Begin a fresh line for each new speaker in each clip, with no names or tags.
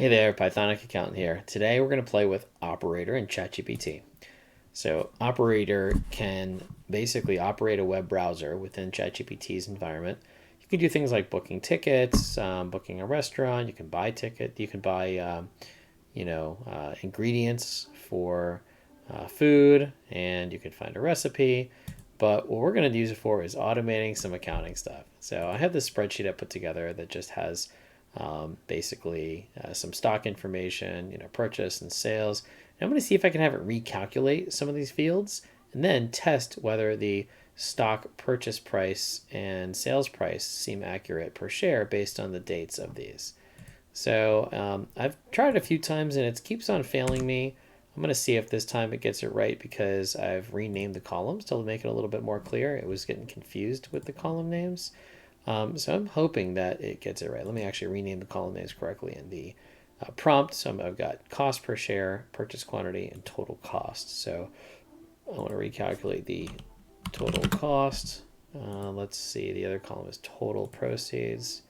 Hey there, Pythonic Accountant here. Today we're going to play with Operator in ChatGPT. So Operator can basically operate a web browser within ChatGPT's environment. You can do things like booking tickets, booking a restaurant. You can buy ticket. You can buy, ingredients for food, and you can find a recipe. But what we're going to use it for is automating some accounting stuff. So I have this spreadsheet I put together that just has basically some stock information, purchase and sales. And I'm going to see if I can have it recalculate some of these fields and then test whether the stock purchase price and sales price seem accurate per share based on the dates of these. So I've tried a few times and it keeps on failing me. I'm going to see if this time it gets it right because I've renamed the columns to make it a little bit more clear. It was getting confused with the column names. So I'm hoping that it gets it right. Let me actually rename the column names correctly in the prompt. So I've got cost per share, purchase quantity, and total cost. So I want to recalculate the total cost. Let's see, the other column is total proceeds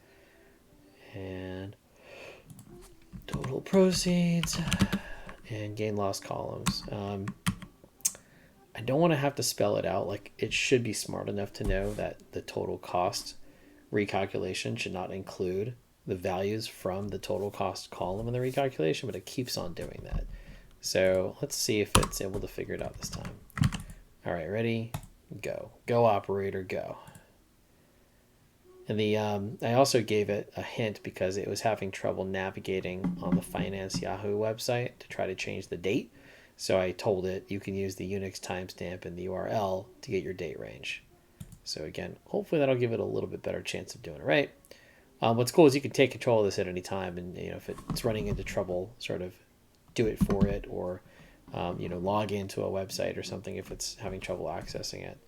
and total proceeds and gain loss columns. I don't want to have to spell it out. Like, it should be smart enough to know that the total cost recalculation should not include the values from the total cost column in the recalculation, but it keeps on doing that. So let's see if it's able to figure it out this time. All right, ready? Go. Go, Operator, go. And I also gave it a hint because it was having trouble navigating on the Finance Yahoo website to try to change the date. So I told it you can use the Unix timestamp in the URL to get your date range. So again, hopefully that'll give it a little bit better chance of doing it right. What's cool is you can take control of this at any time, and if it's running into trouble, sort of do it for it, or log into a website or something if it's having trouble accessing it.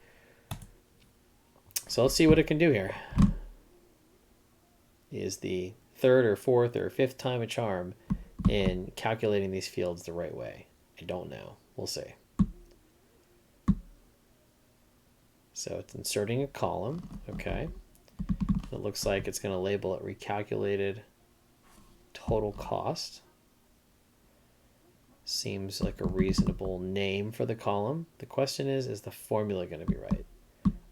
So let's see what it can do here. Is the third or fourth or fifth time a charm in calculating these fields the right way? I don't know. We'll see. So it's inserting a column. Okay. It looks like it's going to label it recalculated total cost. Seems like a reasonable name for the column. The question is the formula going to be right?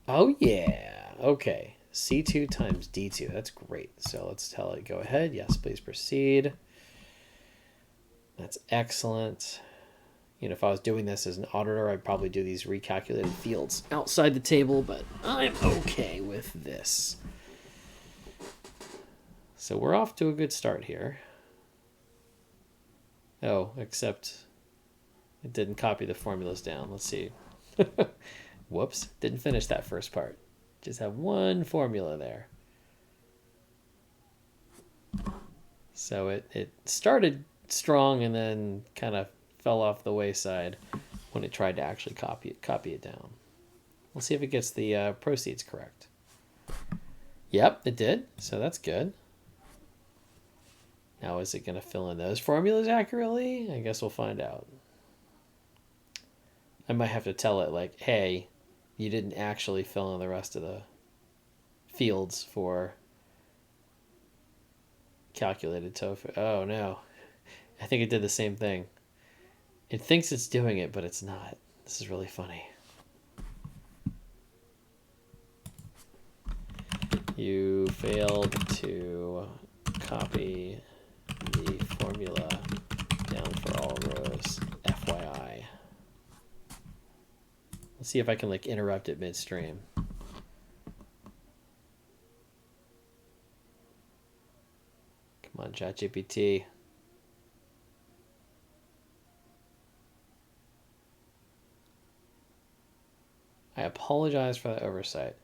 Oh, yeah. Okay. C2 times D2. That's great. So let's tell it, go ahead. Yes, please proceed. That's excellent. If I was doing this as an auditor, I'd probably do these recalculated fields outside the table, but I'm okay with this. So we're off to a good start here. Oh, except it didn't copy the formulas down. Let's see. Whoops, didn't finish that first part. Just have one formula there. So it started strong and then kind of fell off the wayside when it tried to actually copy it down. We'll see if it gets the proceeds correct. Yep, it did. So that's good. Now, is it going to fill in those formulas accurately? I guess we'll find out. I might have to tell it, like, hey, you didn't actually fill in the rest of the fields for calculated tofu. Oh, no. I think it did the same thing. It thinks it's doing it, but it's not. This is really funny. You failed to copy the formula down for all rows. FYI. Let's see if I can interrupt it midstream. Come on, ChatGPT. I apologize for the oversight.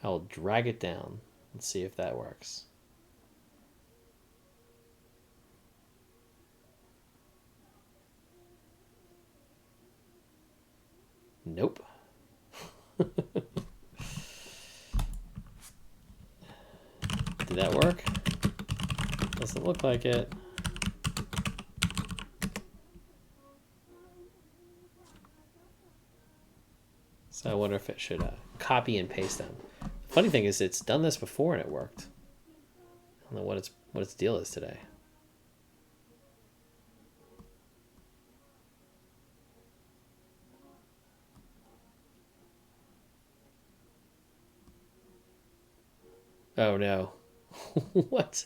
I will drag it down. Let's see if that works. Nope. Did that work? Doesn't look like it. So I wonder if it should copy and paste them. The funny thing is it's done this before and it worked. I don't know what its deal is today. Oh no. What?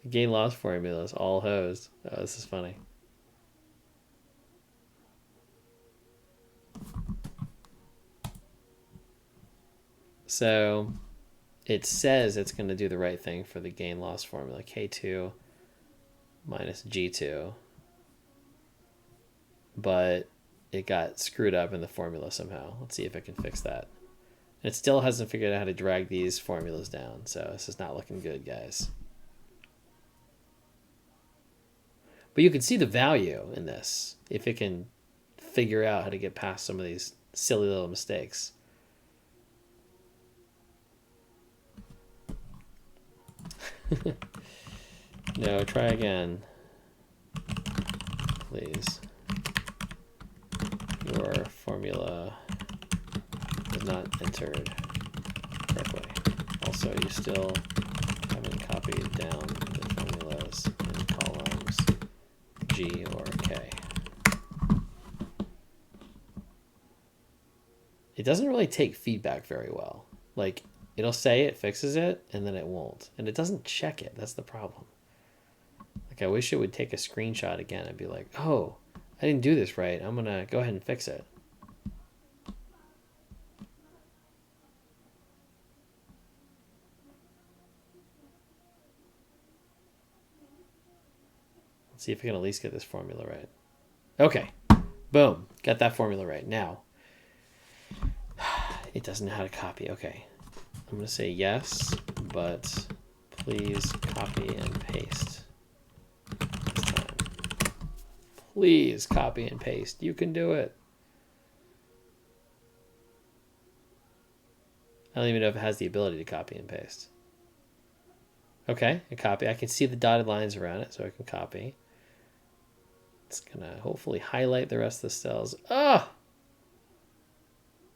The gain loss formula is all hosed. Oh, this is funny. So it says it's going to do the right thing for the gain loss formula. K2 minus G2. But it got screwed up in the formula somehow. Let's see if it can fix that. It still hasn't figured out how to drag these formulas down. So this is not looking good, guys. But you can see the value in this if it can figure out how to get past some of these silly little mistakes. No, try again. Please. Your formula was not entered correctly. Also, you still haven't copied down the formulas in columns G or K. It doesn't really take feedback very well. Like, it'll say it fixes it, and then it won't. And it doesn't check it. That's the problem. Like, I wish it would take a screenshot again and be like, oh, I didn't do this right. I'm going to go ahead and fix it. Let's see if we can at least get this formula right. Okay. Boom. Got that formula right. Now, it doesn't know how to copy. Okay. I'm going to say yes, but please copy and paste this time. Please copy and paste. You can do it. I don't even know if it has the ability to copy and paste. Okay, a copy. I can see the dotted lines around it, so I can copy. It's going to hopefully highlight the rest of the cells. Oh,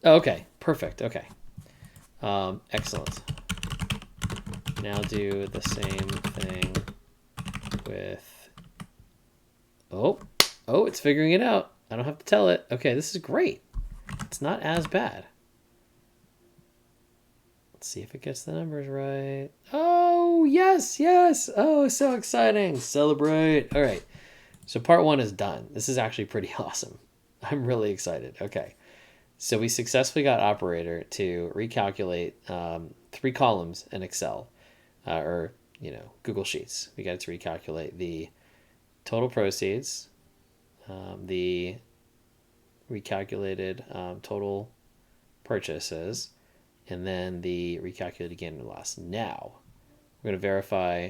okay. Perfect. Okay. Excellent. Now do the same thing with... Oh, it's figuring it out. I don't have to tell it. Okay, this is great. It's not as bad. Let's see if it gets the numbers right. Oh, yes. Oh, so exciting. Celebrate. All right. So part 1 is done. This is actually pretty awesome. I'm really excited. Okay. So we successfully got Operator to recalculate 3 columns in Excel or, Google Sheets. We got it to recalculate the total proceeds, the recalculated total purchases, and then the recalculated gain and loss. Now, we're going to verify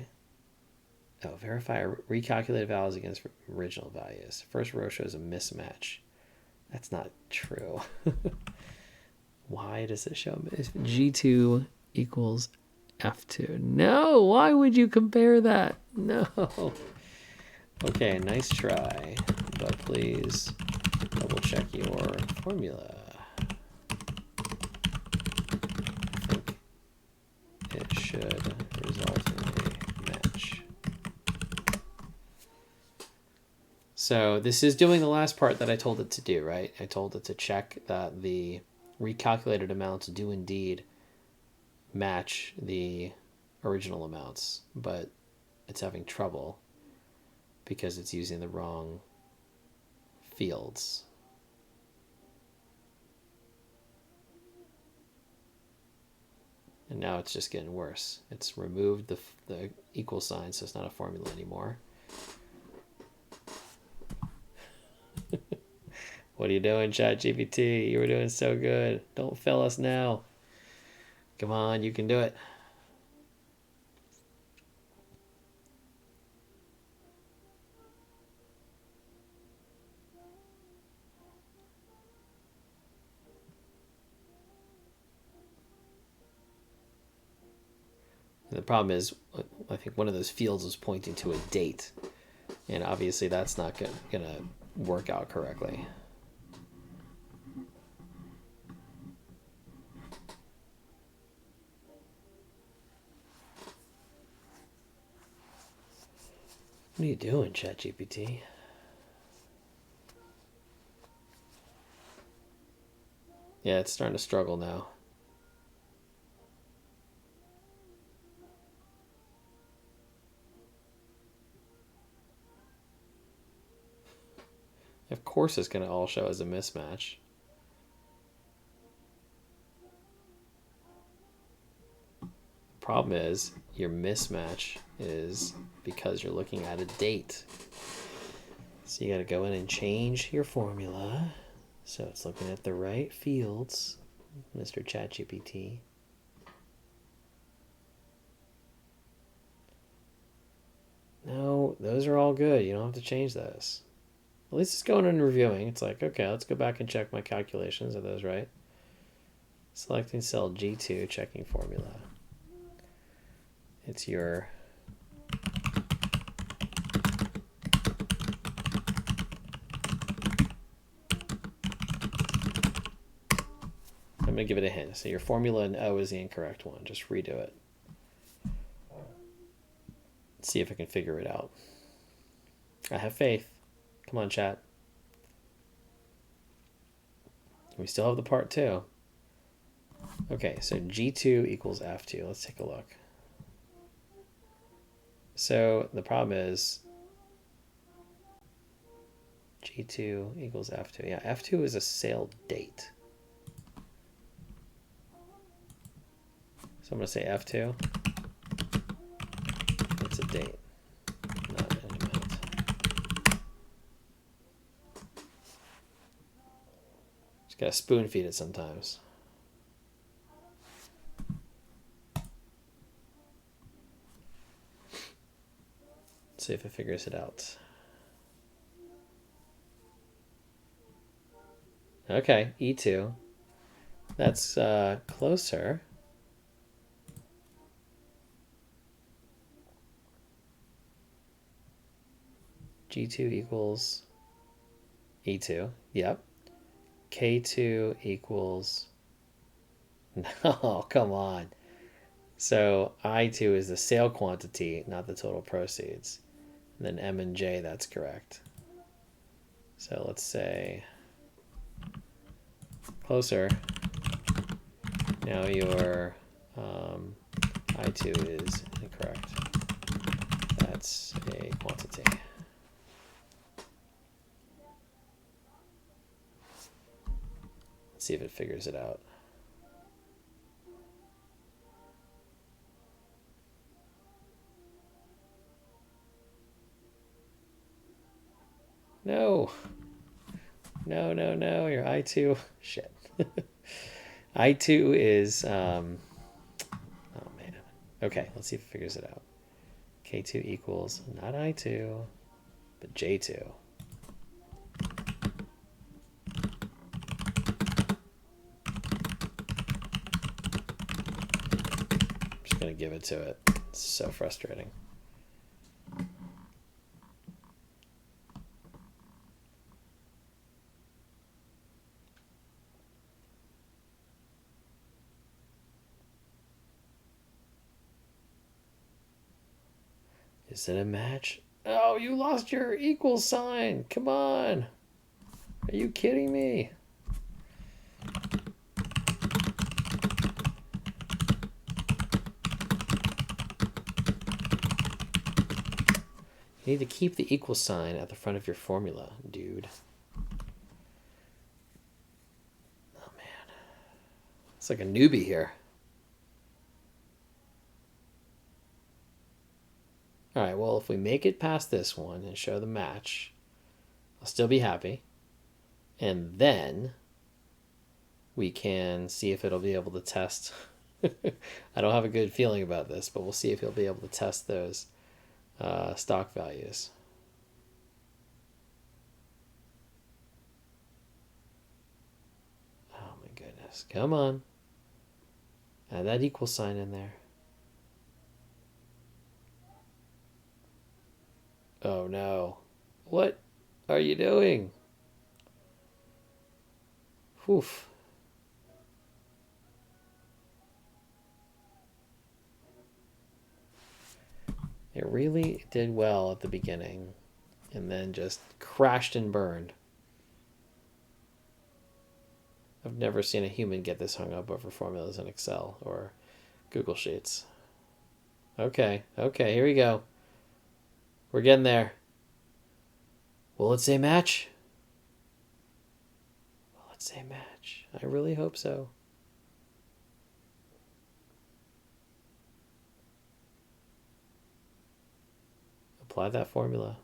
recalculated values against original values. First row shows a mismatch. That's not true. Why does it show G2 equals F2? No, why would you compare that? No. Okay, nice try, but please double check your formula. I think it should result in a match. So this is doing the last part that I told it to do, right? I told it to check that the recalculated amounts do indeed match the original amounts, but it's having trouble because it's using the wrong fields. And now it's just getting worse. It's removed the equal sign, so it's not a formula anymore. What are you doing, ChatGPT? You were doing so good. Don't fail us now. Come on, you can do it. And the problem is, I think one of those fields is pointing to a date. And obviously that's not going to work out correctly. What are you doing, ChatGPT? Yeah, it's starting to struggle now. Of course it's going to all show as a mismatch. Problem is, your mismatch is because you're looking at a date. So you got to go in and change your formula so it's looking at the right fields, Mr. ChatGPT. No, those are all good. You don't have to change those. At least it's going and reviewing. It's like, okay, let's go back and check my calculations. Are those right? Selecting cell G2, checking formula. It's your I'm going to give it a hint. So your formula in O is the incorrect one. Just redo it. See if I can figure it out. I have faith. Come on, chat. We still have the part 2. Okay, so G2 equals F2. Let's take a look. So the problem is G2 equals F2. Yeah, F2 is a sale date. So I'm going to say F2. It's a date, not an amount. Just got to spoon feed it sometimes. Let's see if it figures it out. Okay, E2. That's closer. G2 equals E2. Yep. K2 equals... No, come on. So I2 is the sale quantity, not the total proceeds. And then M and J, that's correct. So let's say closer. Now your I2 is incorrect. That's a quantity. Let's see if it figures it out. No. No, no, no. Your I2. Shit. I2 is... oh, man. Okay, let's see if it figures it out. K2 equals not I2, but J2. I'm just going to give it to it. It's so frustrating. Is it a match? Oh, you lost your equal sign. Come on. Are you kidding me? You need to keep the equal sign at the front of your formula, dude. Oh, man. It's like a newbie here. All right, well, if we make it past this one and show the match, I'll still be happy. And then we can see if it'll be able to test. I don't have a good feeling about this, but we'll see if he'll be able to test those stock values. Oh my goodness. Come on. Add that equal sign in there. Oh no. What are you doing? Oof. It really did well at the beginning and then just crashed and burned. I've never seen a human get this hung up over formulas in Excel or Google Sheets. Okay, here we go. We're getting there. Will it say match? say match. I really hope so. Apply that formula.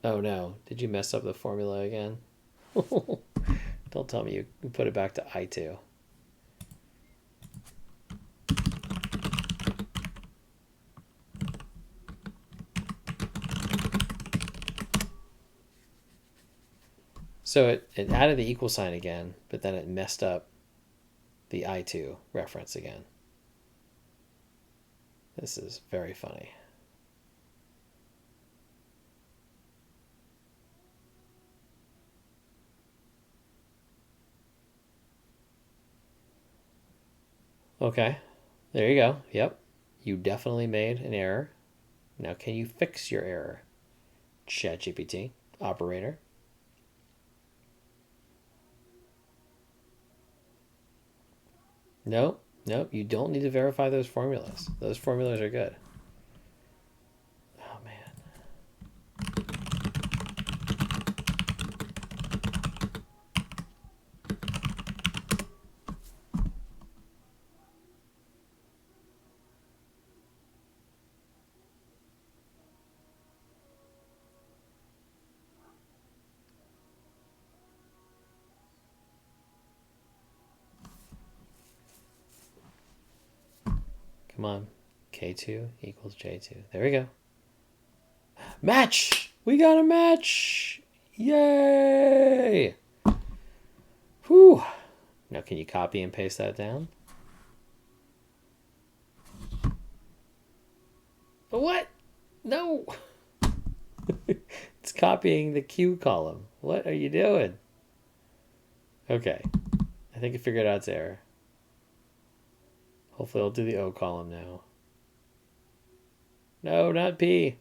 Oh no, did you mess up the formula again? Don't tell me you put it back to I2. So it added the equal sign again, but then it messed up the I2 reference again. This is very funny. Okay, there you go. Yep, you definitely made an error. Now can you fix your error? ChatGPT Operator. Nope, nope, you don't need to verify those formulas. Those formulas are good. Oh man. Come on. K2 equals J2. There we go. Match! We got a match! Yay! Whew. Now can you copy and paste that down? What? No! It's copying the Q column. What are you doing? Okay. I think I figured out its error. Hopefully I'll do the O column now. No, not P.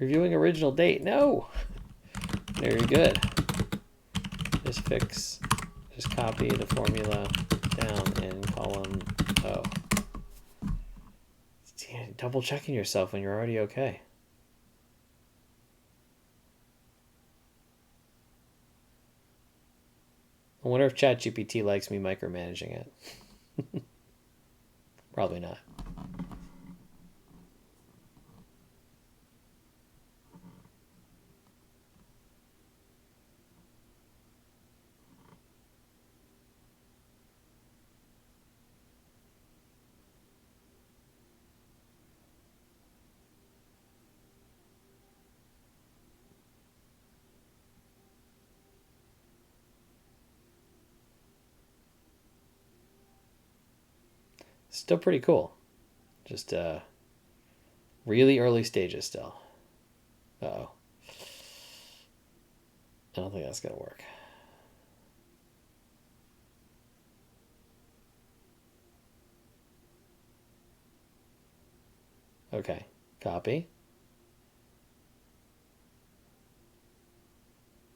Reviewing original date. No! Very good. Just copy the formula down in column O. Double checking yourself when you're already okay. I wonder if ChatGPT likes me micromanaging it. Probably not. Still pretty cool. Just really early stages still. Uh-oh. I don't think that's going to work. Okay, copy.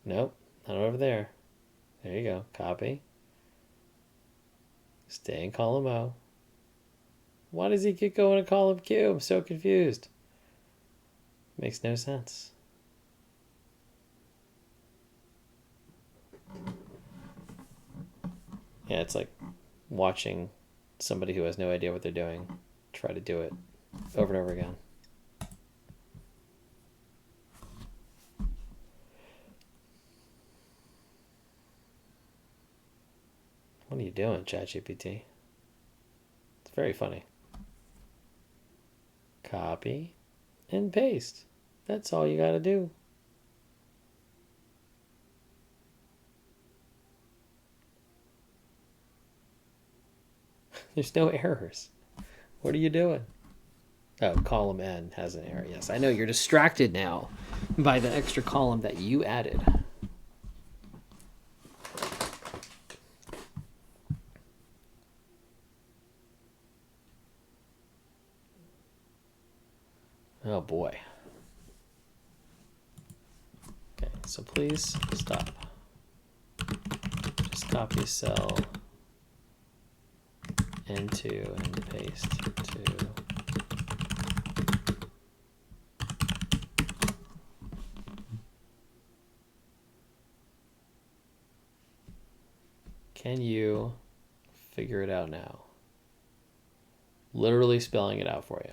Nope, not over there. There you go, copy. Stay in column O. Why does he keep going to column Q? I'm so confused. Makes no sense. Yeah, it's like watching somebody who has no idea what they're doing try to do it over and over again. What are you doing, ChatGPT? It's very funny. Copy and paste. That's all you gotta do. There's no errors. What are you doing? Oh, column N has an error. Yes, I know you're distracted now by the extra column that you added. Oh boy. Okay, so please stop. Just copy cell into and paste to. Can you figure it out now? Literally spelling it out for you.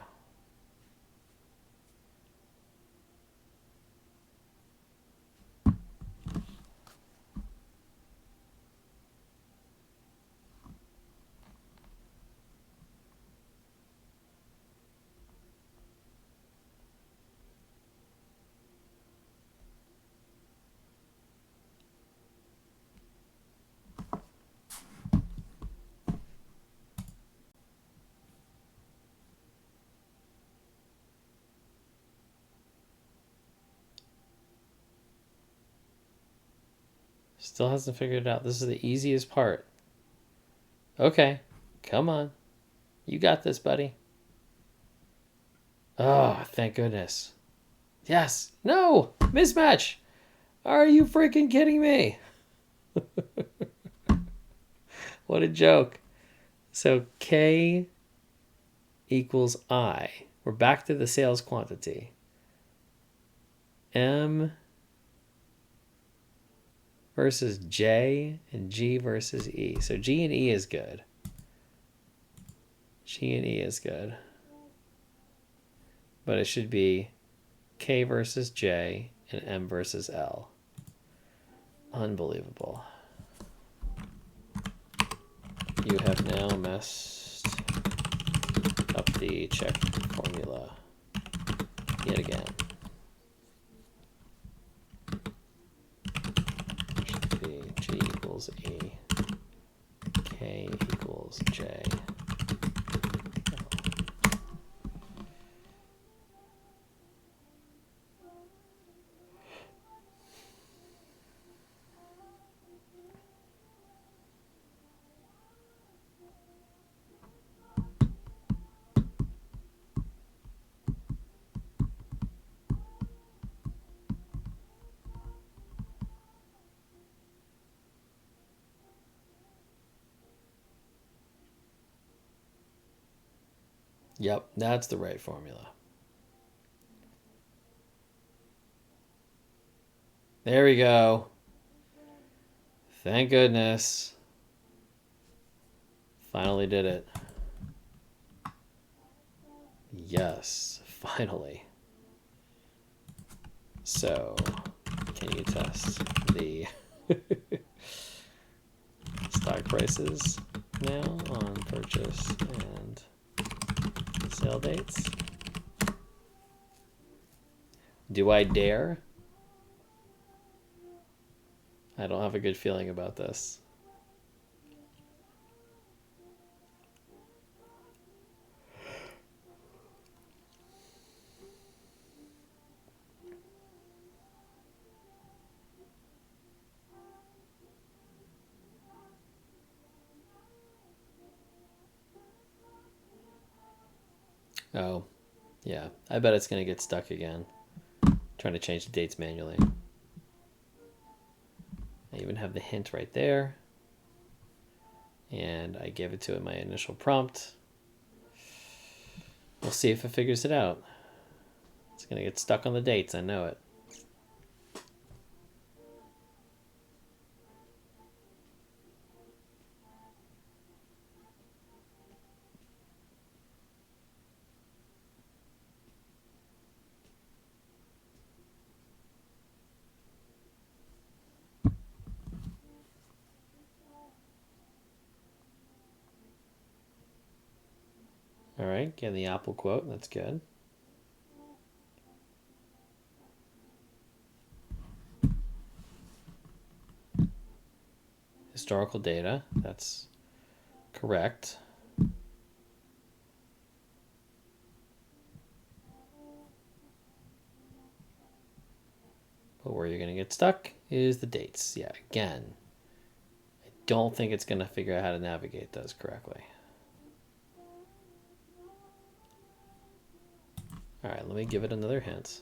Still hasn't figured it out. This is the easiest part. Okay, come on. You got this, buddy. Oh, thank goodness. Yes. No! Mismatch! Are you freaking kidding me? What a joke. So K equals I. We're back to the sales quantity. M versus J and G versus E. So G and E is good. G and E is good. But it should be K versus J and M versus L. Unbelievable. You have now messed up the check formula yet again. Should be G equals E, K equals J. Yep, that's the right formula. There we go. Thank goodness. Finally did it. Yes, finally. So, can you test the stock prices now on purchase and sale dates? Do I dare? I don't have a good feeling about this. Oh, yeah. I bet it's going to get stuck again. Trying to change the dates manually. I even have the hint right there. And I gave it to it my initial prompt. We'll see if it figures it out. It's going to get stuck on the dates, I know it. All right, getting the Apple quote, that's good. Historical data, that's correct. But where you're going to get stuck is the dates. Yeah, again, I don't think it's going to figure out how to navigate those correctly. All right, let me give it another hint.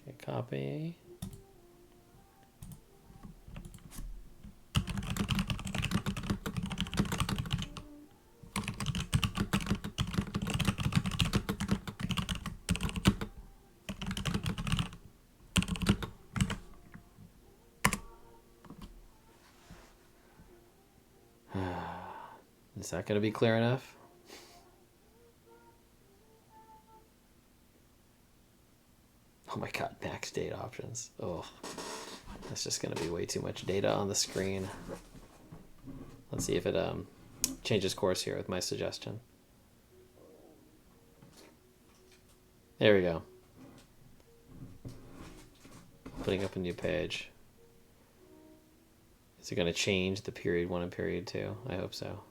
Okay, copy. Is that going to be clear enough? Oh my god, max data options. Oh, that's just going to be way too much data on the screen. Let's see if it changes course here with my suggestion. There we go. Putting up a new page. Is it going to change the period 1 and period 2? I hope so.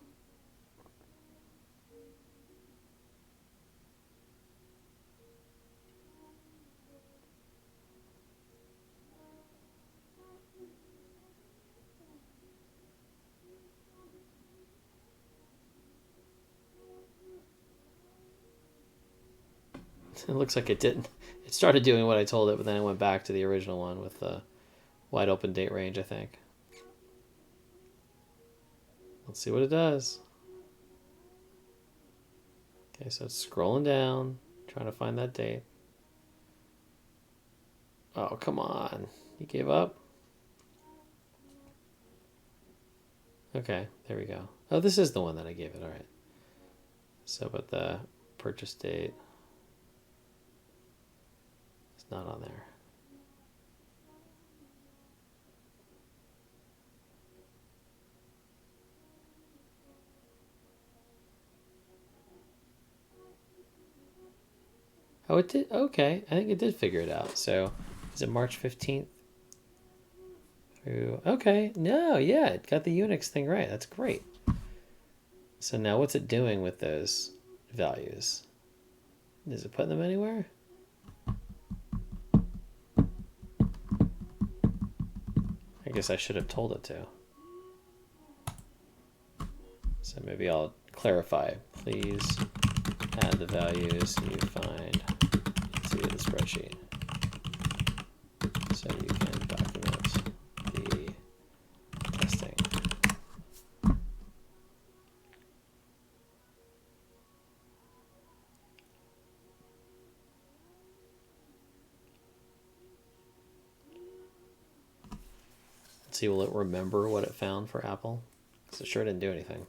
It looks like it didn't. It started doing what I told it, but then it went back to the original one with the wide open date range, I think. Let's see what it does. Okay, so it's scrolling down, trying to find that date. Oh, come on. You gave up? Okay, there we go. Oh, this is the one that I gave it. All right. So, but the purchase date is not on there. Oh, it did. Okay, I think it did figure it out. So, is it March 15th? Through. Okay, no, yeah, it got the Unix thing right. That's great. So now what's it doing with those values? Is it putting them anywhere? I guess I should have told it to. So maybe I'll clarify. Please add the values you find into the spreadsheet so you can document the testing. Let's see, will it remember what it found for Apple? Because it sure didn't do anything.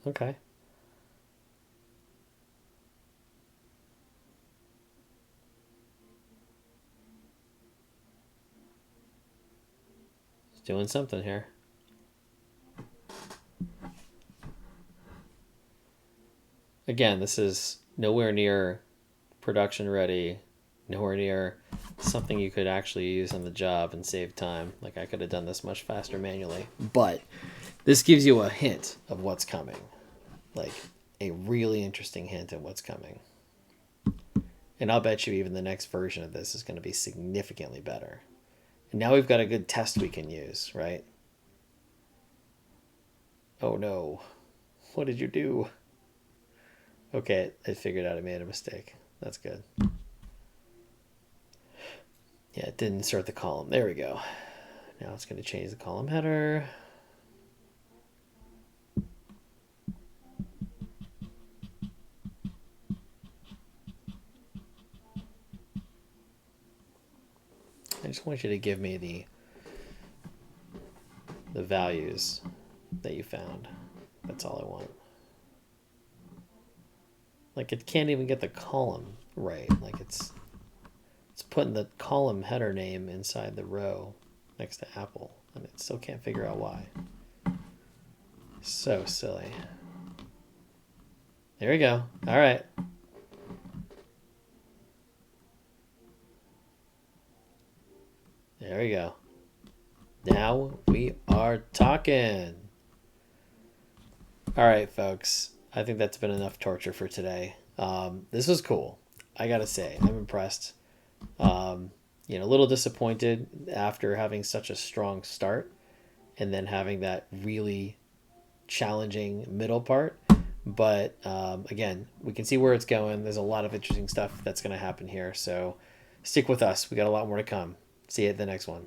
Okay. It's doing something here. Again, this is nowhere near production ready, nowhere near something you could actually use on the job and save time. Like, I could have done this much faster manually. But this gives you a hint of what's coming. Like, a really interesting hint of what's coming. And I'll bet you even the next version of this is going to be significantly better. And now we've got a good test we can use, right? Oh no. What did you do? Okay, I figured out I made a mistake. That's good. Yeah, it didn't insert the column. There we go. Now it's going to change the column header. I just want you to give me the values that you found. That's all I want. Like, it can't even get the column right. Like, it's putting the column header name inside the row next to Apple, and it still can't figure out why. So silly. There we go. All right. There we go. Now we are talking. All right, folks. I think that's been enough torture for today. This was cool. I gotta say, I'm impressed. A little disappointed after having such a strong start and then having that really challenging middle part. But again, we can see where it's going. There's a lot of interesting stuff that's going to happen here. So stick with us. We got a lot more to come. See you at the next one.